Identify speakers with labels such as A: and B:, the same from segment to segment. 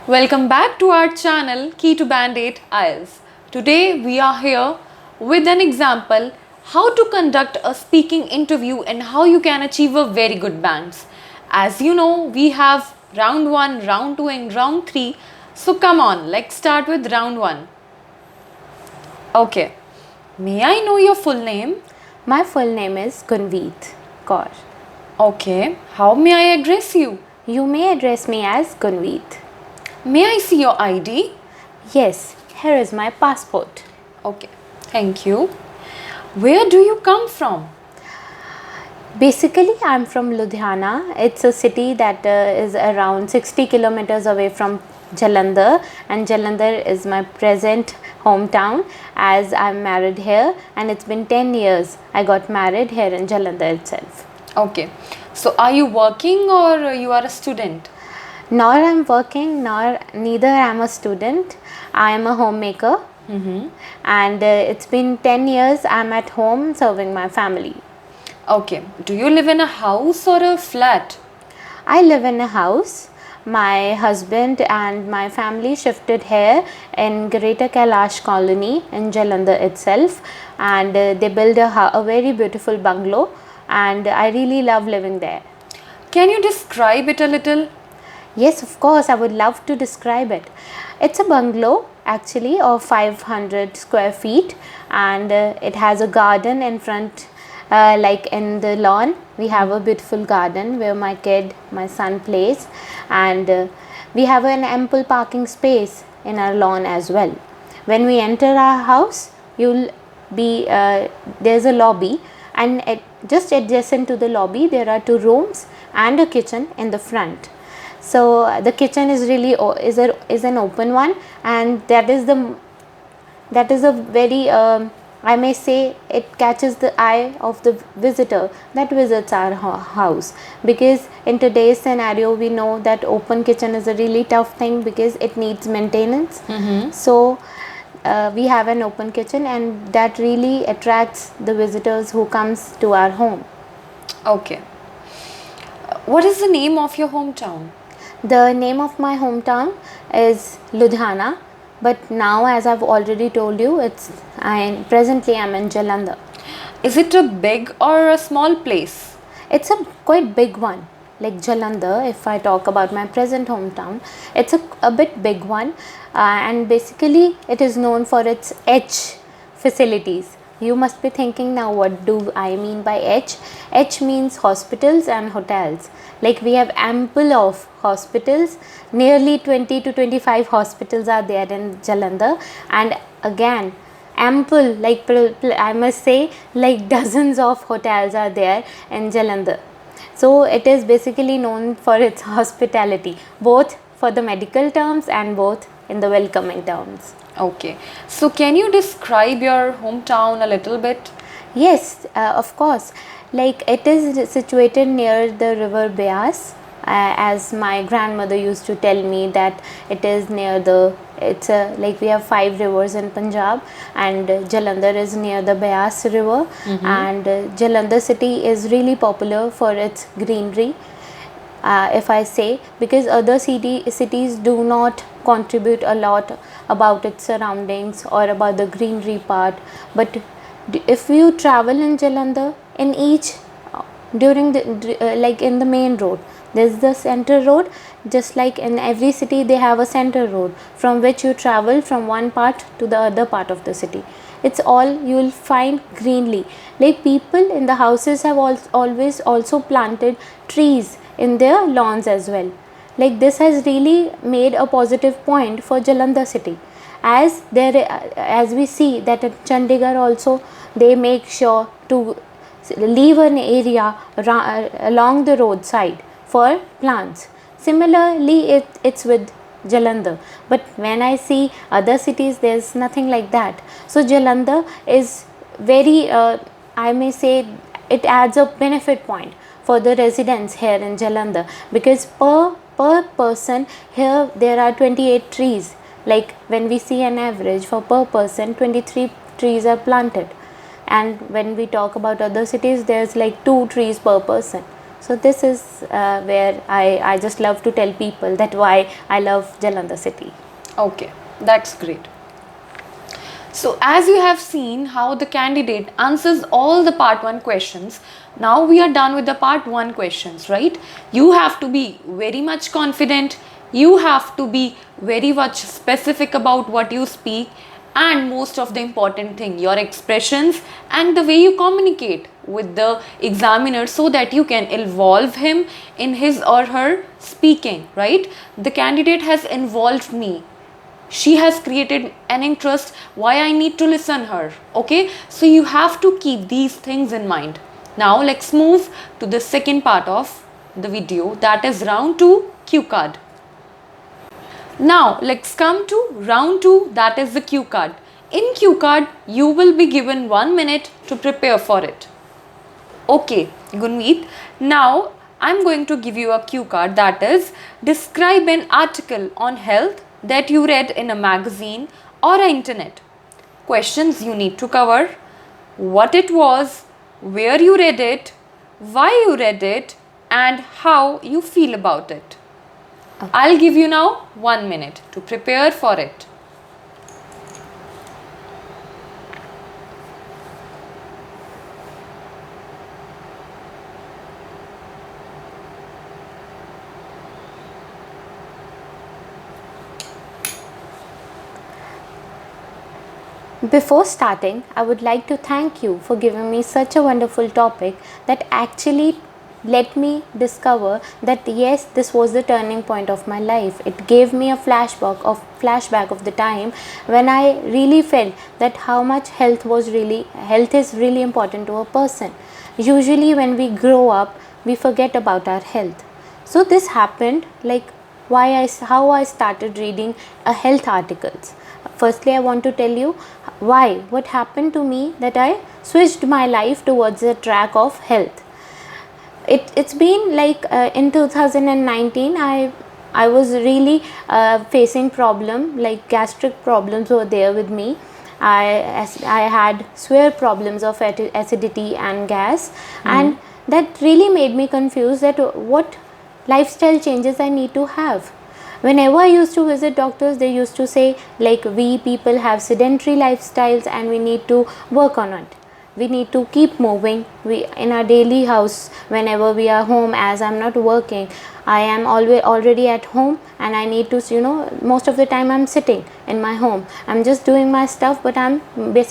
A: Welcome back to our channel Key to Band-Aid IELTS. Today we are here with an example how to conduct a speaking interview and how you can achieve a very good bands. As you know, we have round 1, round 2 and round 3. So come on, let's start with round 1. Okay. May I know your full name?
B: My full name is Gunveet Kaur.
A: Okay. How may I address you?
B: You may address me as Gunveet.
A: May I see your ID?
B: Yes, here is my passport.
A: Okay. Thank you. Where do you come from?
B: Basically, I'm from Ludhiana. It's a city that is around 60 kilometers away from Jalandhar, and Jalandhar is my present hometown as I'm married here, and it's been 10 years I got married here in Jalandhar itself.
A: Okay. So are you working or you are a student?
B: Nor I'm working, neither I'm a student. I am a homemaker, and it's been 10 years I'm at home serving my family.
A: Okay. Do you live in a house or a flat?
B: I live in a house. My husband and my family shifted here in Greater Kailash Colony in Jalandhar itself, and they built a very beautiful bungalow, and I really love living there.
A: Can you describe it a little?
B: Yes, of course, I would love to describe it. It's a bungalow actually of 500 square feet, and it has a garden in front, like in the lawn. We have a beautiful garden where my son plays, and we have an ample parking space in our lawn as well. When we enter our house, you'll be there's a lobby, and just adjacent to the lobby there are 2 rooms and a kitchen in the front. So the kitchen is really is an open one, and that is a very I may say it catches the eye of the visitor that visits our house, because in today's scenario we know that open kitchen is a really tough thing because it needs maintenance. So we have an open kitchen, and that really attracts the visitors who comes to our home.
A: Okay. What is the name of your hometown?
B: The name of my hometown is Ludhiana, but now, as I've already told you, presently I'm in Jalandhar.
A: Is it a big or a small place?
B: It's a quite big one. Like Jalandhar, if I talk about my present hometown, it's a bit big one, and basically it is known for its H facilities. You must be thinking now, what do I mean by H? H means hospitals and hotels. Like we have ample of hospitals, nearly 20 to 25 hospitals are there in Jalandhar, and again ample, like I must say, like dozens of hotels are there in Jalandhar. So it is basically known for its hospitality, both for the medical terms and both in the welcoming terms.
A: Okay. So can you describe your hometown a little bit?
B: Yes, of course. Like it is situated near the river Beas, as my grandmother used to tell me that it is near like we have 5 rivers in Punjab, and Jalandhar is near the Beas river, and Jalandhar city is really popular for its greenery. If I say, because other cities do not contribute a lot about its surroundings or about the greenery part, but if you travel in Jalandhar, in each during the like in the main road, there's the center road. Just like in every city they have a center road from which you travel from one part to the other part of the city. It's all you will find greenly. Like people in the houses have always also planted trees in their lawns as well. Like this has really made a positive point for Jalandhar city, as we see that at Chandigarh also they make sure to leave an area along the roadside for plants. Similarly, it's with Jalandhar, but when I see other cities, there's nothing like that. So Jalandhar is very, I may say, it adds a benefit point for the residents here in Jalandhar, because per person here there are 28 trees. Like when we see an average for per person, 23 trees are planted, and when we talk about other cities, there's like 2 trees per person. So this is where I just love to tell people that why I love Jalandhar city.
A: Okay, that's great. So as you have seen how the candidate answers all the part 1 questions, now we are done with the part 1 questions, right? You have to be very much confident, you have to be very much specific about what you speak, and most of the important thing, your expressions and the way you communicate with the examiner so that you can involve him in his or her speaking, right? The candidate has involved me, she has created an interest, why I need to listen her. Okay, so you have to keep these things in mind. Now let's move to the second part of the video, that is round 2 cue card. Now let's come to round 2, that is the cue card. In cue card you will be given 1 minute to prepare for it. Okay, Gunmeet, now I'm going to give you a cue card, that is describe an article on health that you read in a magazine or internet. Questions you need to cover: what it was, where you read it, why you read it, and how you feel about it.
B: Okay.
A: I'll give you now 1 minute to prepare for it.
B: Before starting, I would like to thank you for giving me such a wonderful topic that actually let me discover that yes, this was the turning point of my life. It gave me a flashback of the time when I really felt that how much health is really important to a person. Usually when we grow up, we forget about our health. So this happened like how I started reading health articles. Firstly, I want to tell you what happened to me that I switched my life towards the track of health. It's been like in 2019 I was really facing problem like gastric problems were there with me. I had severe problems of acidity and gas, and that really made me confused that what lifestyle changes I need to have. Whenever I used to visit doctors, they used to say like we people have sedentary lifestyles and we need to work on it. We need to keep moving. We in our daily house, whenever we are home, as I'm not working, I am already at home and I need to, most of the time I'm sitting in my home. I'm just doing my stuff, but I'm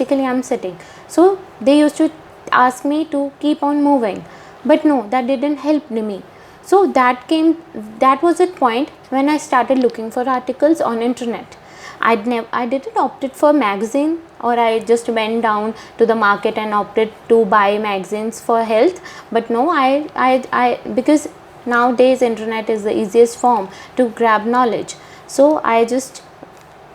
B: sitting. So they used to ask me to keep on moving, but no, that didn't help me. So that was a point when I started looking for articles on internet. I didn't opt for magazine, or I just went down to the market and opted to buy magazines for health. But no, I because nowadays internet is the easiest form to grab knowledge. So I just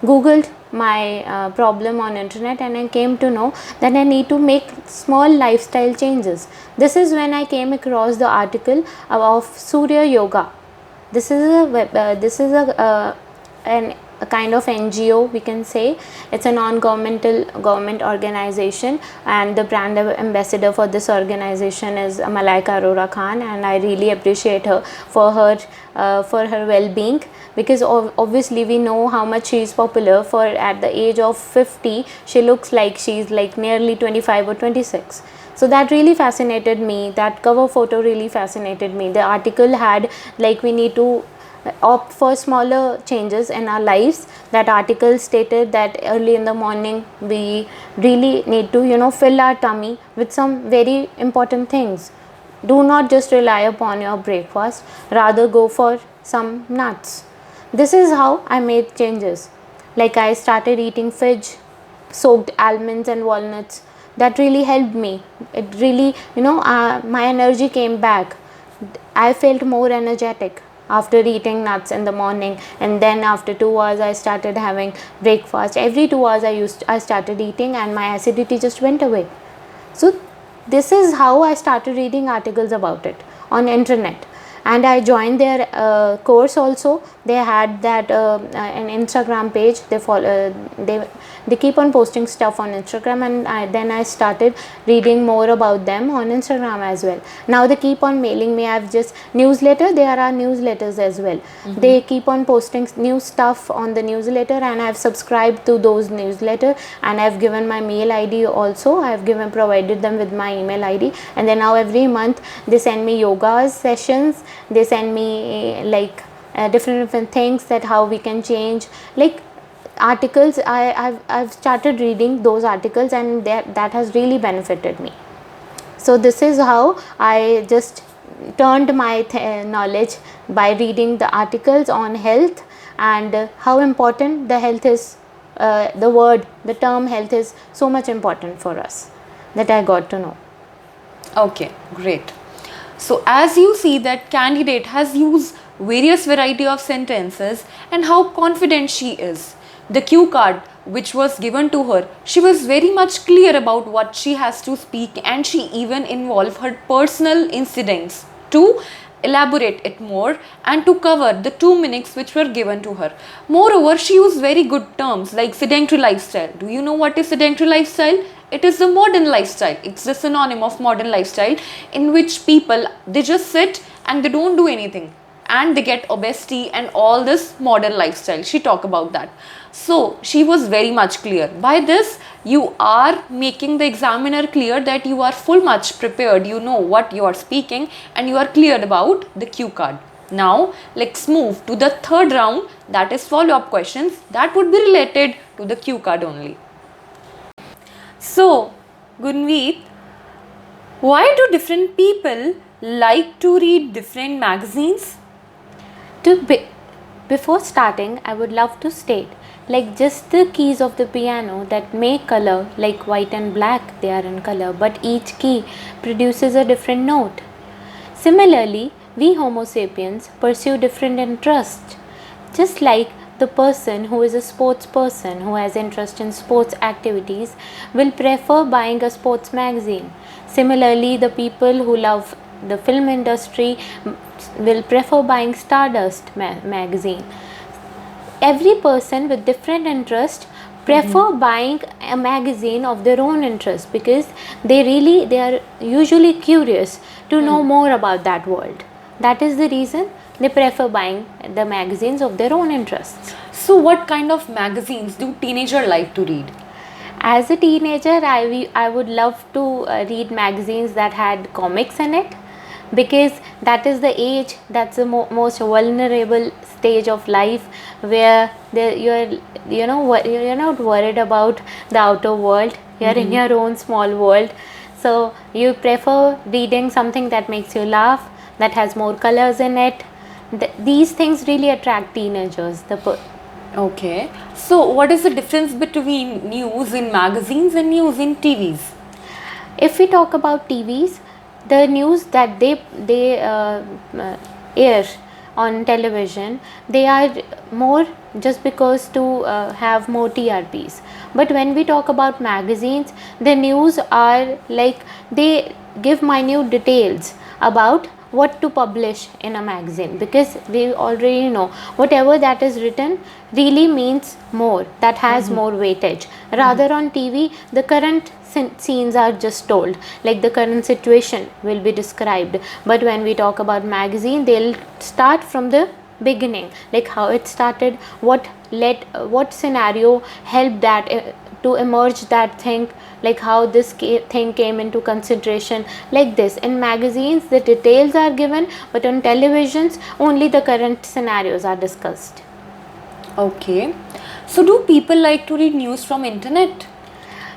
B: googled my problem on internet and I came to know that I need to make small lifestyle changes. This is when I came across the article of Surya Yoga. This is a kind of NGO, we can say. It's a government organization, and the brand ambassador for this organization is Malaika Arora Khan, and I really appreciate her for her well-being, because obviously we know how much she is popular. For at the age of 50 she looks like she's like nearly 25 or 26. So that really fascinated me. That cover photo really fascinated me. The article had like we need to opt for smaller changes in our lives. That article stated that early in the morning we really need to fill our tummy with some very important things. Do not just rely upon your breakfast, rather go for some nuts. This is how I made changes. Like I started eating fudge, soaked almonds and walnuts. That really helped me. It really, my energy came back. I felt more energetic after eating nuts in the morning, and then after 2 hours I started having breakfast. Every 2 hours I started eating, and my acidity just went away. So this is how I started reading articles about it on internet. and I joined their course also. They had that an Instagram page. They follow they keep on posting stuff on Instagram, and then I started reading more about them on Instagram as well. Now they keep on mailing me. I've just newsletter. There are newsletters as well. They keep on posting new stuff on the newsletter, and I've subscribed to those newsletter, and I've given my mail ID also. I've provided them with my email ID, and then now every month they send me yoga sessions. They send me like different things that how we can change, like articles. I've started reading those articles, and that has really benefited me. So this is how I just turned my knowledge by reading the articles on health, and how important the health is. The term health is so much important for us, that I got to know.
A: Okay, great. So as you see that candidate has used various variety of sentences and how confident she is. The cue card which was given to her, she was very much clear about what she has to speak, and she even involved her personal incidents to elaborate it more and to cover the 2 minutes which were given to her. Moreover, she used very good terms like sedentary lifestyle. Do you know what is sedentary lifestyle? It is the modern lifestyle. It's the synonym of modern lifestyle, in which people, they just sit and they don't do anything, and they get obesity and all this modern lifestyle. She talked about that. So she was very much clear. By this, you are making the examiner clear that you are full much prepared, you know what you are speaking, and you are clear about the cue card. Now let's move to the third round, that is follow-up questions that would be related to the cue card only. So Gunveet, why do different people like to read different magazines?
B: Before starting, I would love to state, like just the keys of the piano that make color, like white and black, they are in color, but each key produces a different note. Similarly, we Homo sapiens pursue different interests. Just like the person who is a sports person who has interest in sports activities will prefer buying a sports magazine. Similarly, the people who love the film industry will prefer buying Stardust magazine. Every person with different interest prefer buying a magazine of their own interest, because they are usually curious to know more about that world. That is the reason they prefer buying the magazines of their own interests.
A: So what kind of magazines do teenagers like to read?
B: As a teenager, I would love to read magazines that had comics in it, because that is the age, that's the most vulnerable stage of life, where you're not worried about the outer world. You're in your own small world, so you prefer reading something that makes you laugh, that has more colors in it. These things really attract teenagers.
A: Okay, so what is the difference between news in magazines and news in TVs?
B: If we talk about TVs, the news that they air on television, they are more just because to have more TRPs. But when we talk about magazines, the news are like they give minute details about what to publish in a magazine, because we already know whatever that is written really means more, that has more weightage. Rather on TV, the current scenes are just told, like the current situation will be described. But when we talk about magazine, they'll start from the beginning, like how it started, what scenario helped that to emerge that thing, like how this thing came into consideration, like this. In magazines, the details are given, but on televisions, only the current scenarios are discussed.
A: Okay, so do people like to read news from internet?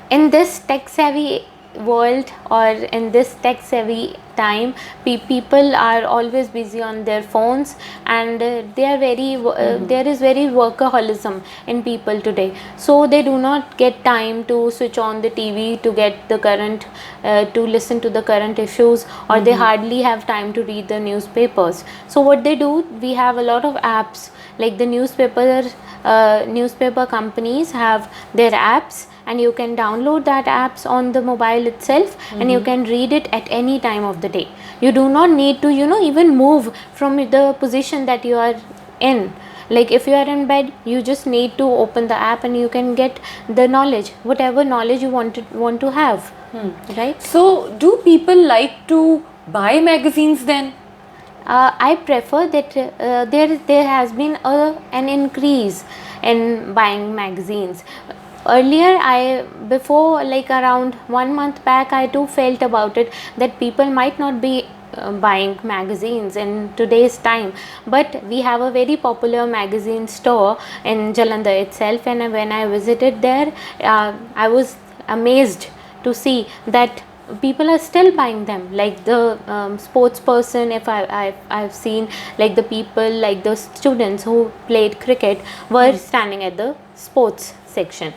B: In this tech savvy world, or in this tech savvy time, people are always busy on their phones, and they are there is very workaholism in people today, so they do not get time to switch on the TV to get the current to listen to the current issues, or they hardly have time to read the newspapers. So what they do, we have a lot of apps, like the newspaper companies have their apps, and you can download that apps on the mobile itself, and you can read it at any time of the day. You do not need to, even move from the position that you are in. Like if you are in bed, you just need to open the app and you can get the knowledge, whatever knowledge you want to have. Right?
A: So, do people like to buy magazines then?
B: I prefer that there has been an increase in buying magazines. Earlier, before like around 1 month back, I too felt about it that people might not be buying magazines in today's time, but we have a very popular magazine store in Jalandhar itself, and when I visited there, I was amazed to see that people are still buying them. Like the sports person, if I've seen, like the people, like the students who played cricket were standing at the sports section.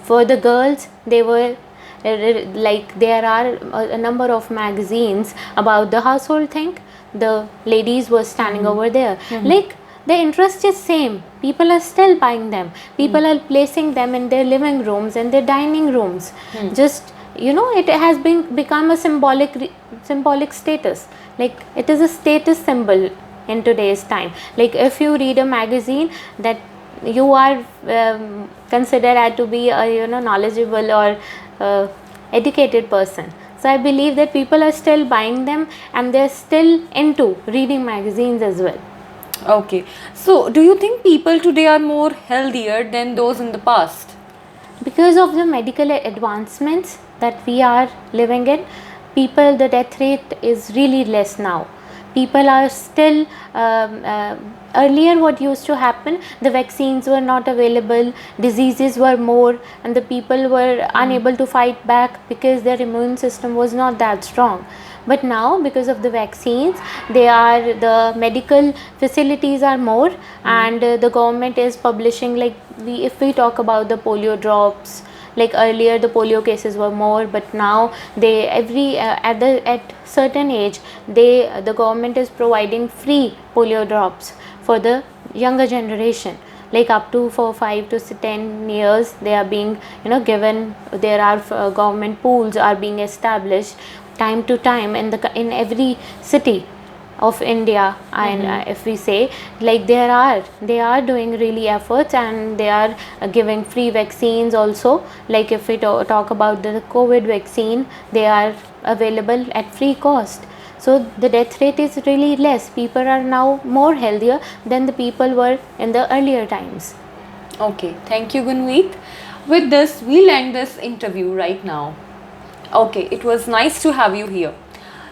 B: For the girls, they were like there are a number of magazines about the household thing. The ladies were standing over there. Like the interest is same, people are still buying them, people are placing them in their living rooms and their dining rooms. Just it has become a symbolic status. Like it is a status symbol in today's time. Like if you read a magazine, that you are considered to be a knowledgeable or educated person. So I believe that people are still buying them and they're still into reading magazines as well.
A: Okay, so do you think people today are more healthier than those in the past?
B: Because of the medical advancements that we are living in, the death rate is really less now. People are still earlier what used to happen, the vaccines were not available, diseases were more, and the people were unable to fight back because their immune system was not that strong. But now, because of the vaccines, the medical facilities are more, and the government is publishing, like if we talk about the polio drops, like earlier the polio cases were more, but now they at certain age the government is providing free polio drops for the younger generation. Like up to for 5 to 10 years they are being given. There are government pools are being established time to time in every city of India, and if we say, like they are doing really efforts, and they are giving free vaccines also. Like if we talk about the COVID vaccine, they are available at free cost. So the death rate is really less. People are now more healthier than the people were in the earlier times.
A: Okay, thank you, Gunmeet. With this, we'll end this interview right now. Okay, it was nice to have you here.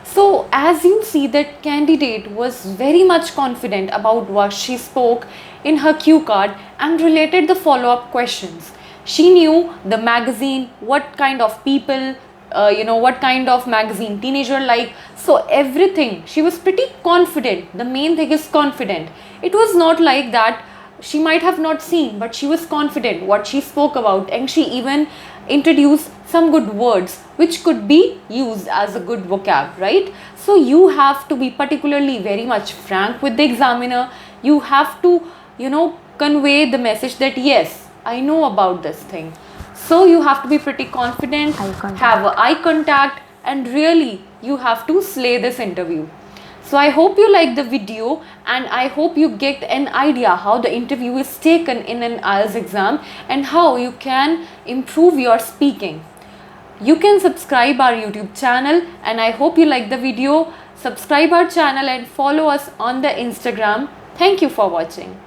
A: So, as you see, that candidate was very much confident about what she spoke in her cue card and related the follow-up questions. She knew the magazine, what kind of people, what kind of magazine teenager like. So everything, she was pretty confident. The main thing is confident. It was not like that she might have not seen, but she was confident what she spoke about, and she even introduced some good words which could be used as a good vocab, right? So you have to be particularly very much frank with the examiner. You have to convey the message that yes, I know about this thing. So you have to be pretty confident, have eye contact, and really you have to slay this interview. So I hope you like the video, and I hope you get an idea how the interview is taken in an IELTS exam and how you can improve your speaking. You can subscribe our YouTube channel, and I hope you like the video. Subscribe our channel and follow us on the Instagram. Thank you for watching.